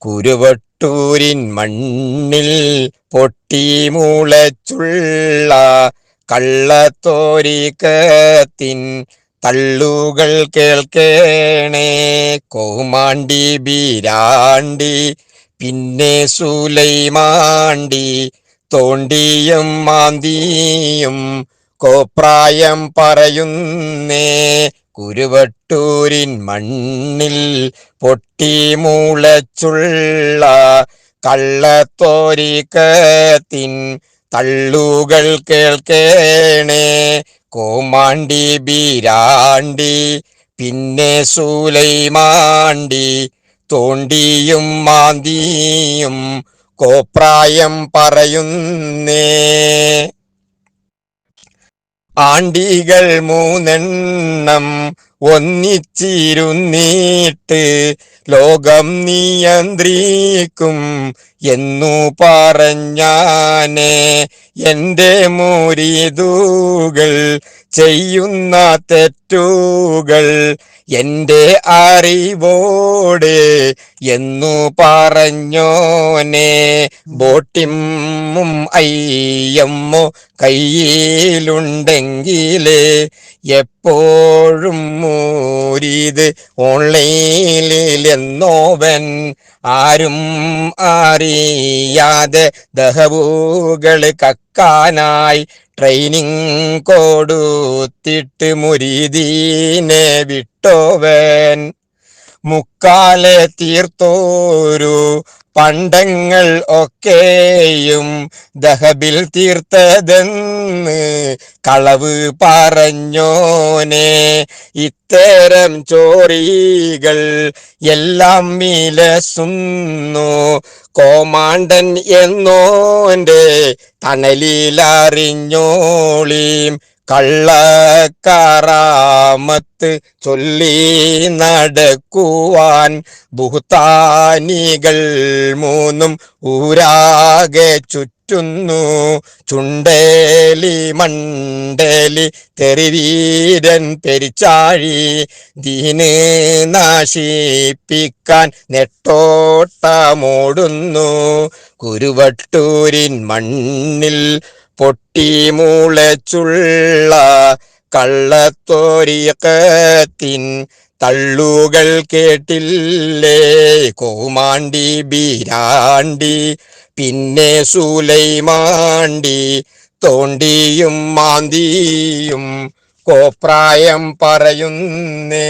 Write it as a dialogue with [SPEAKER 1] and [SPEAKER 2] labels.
[SPEAKER 1] കുരുവട്ടൂരിൻ മണ്ണിൽ പൊട്ടിമുളച്ചുള്ള കള്ളത്തോരിക്കത്തിൻ തള്ളുകൾ കേൾക്കേണേ. കോമാണ്ടി ബീരാണ്ടി പിന്നെ സുലൈമാണ്ടി തോണ്ടിയും മാന്തിയും കോപ്രായം പറയുന്നേ. കുരുവട്ടൂരിൻ മണ്ണിൽ പൊട്ടിമുളച്ചുള്ള കള്ളത്തോരിക്കത്തിൻ തള്ളുകൾ കേൾക്കേണേ. കോമാണ്ടി ബീരാണ്ടി പിന്നെ സുലൈമാണ്ടി തോണ്ടിയും മാന്തിയും കോപ്രായം പറയുന്നേ. ആണ്ടികൾ മൂന്നെണ്ണം ഒന്നിച്ചിരുന്നിട്ട് ലോകം നിയന്ത്രിക്കും എന്നു പറഞ്ഞാനേ. എൻ്റെ മുരീദുകൾ ചെയ്യുന്ന തെറ്റുകൾ എൻ്റെ അറിവോടെ എന്നു പറഞ്ഞോനെ. ബോട്ടിമ്മും അയ്യമ്മോ കയ്യിലുണ്ടെങ്കിലേ എപ്പോഴും മുരീദ് ഓൺലൈനിൽ എന്നോവൻ. ആരും അറിയാതെ ദഹവുകൾ കക്കാനായി ട്രെയിനിങ് കൊടുത്തിട്ട് മുരീദീനെ വിട്ടോവൻ. മുക്കാലെ തീർത്തോരു പണ്ടങ്ങൾ ഒക്കെയും ദഹബിൽ തീർത്തതെന്ന് കളവ് പറഞ്ഞോനെ. ഇത്തരം ചോറികൾ എല്ലാം വിലസുന്നു കോമാണ്ടൻ എന്നോന്റെ തണലിലറിഞ്ഞോളീം. കള്ളക്കറാമത്ത് ചൊല്ലി നടക്കുവാൻ ബുഹ്താനികൾ മൂന്നും ഊരാകെ ചുറ്റുന്നു. ചുണ്ടേലി മണ്ടേലി തെറിവീരൻ പെരിച്ചാഴി ദീന് നശിപ്പിക്കാൻ നെട്ടോട്ടമോടുന്നു. കുരുവട്ടൂരിൻ മണ്ണിൽ പൊട്ടിമുളച്ചുള്ള കള്ളത്തോരിക്കത്തിൻ തള്ളുകൾ കേട്ടില്ലേ. കോമാണ്ടി ബീരാണ്ടി പിന്നെ സുലൈമാണ്ടി തോണ്ടിയും മാന്തിയും കോപ്രായം പറയുന്നേ.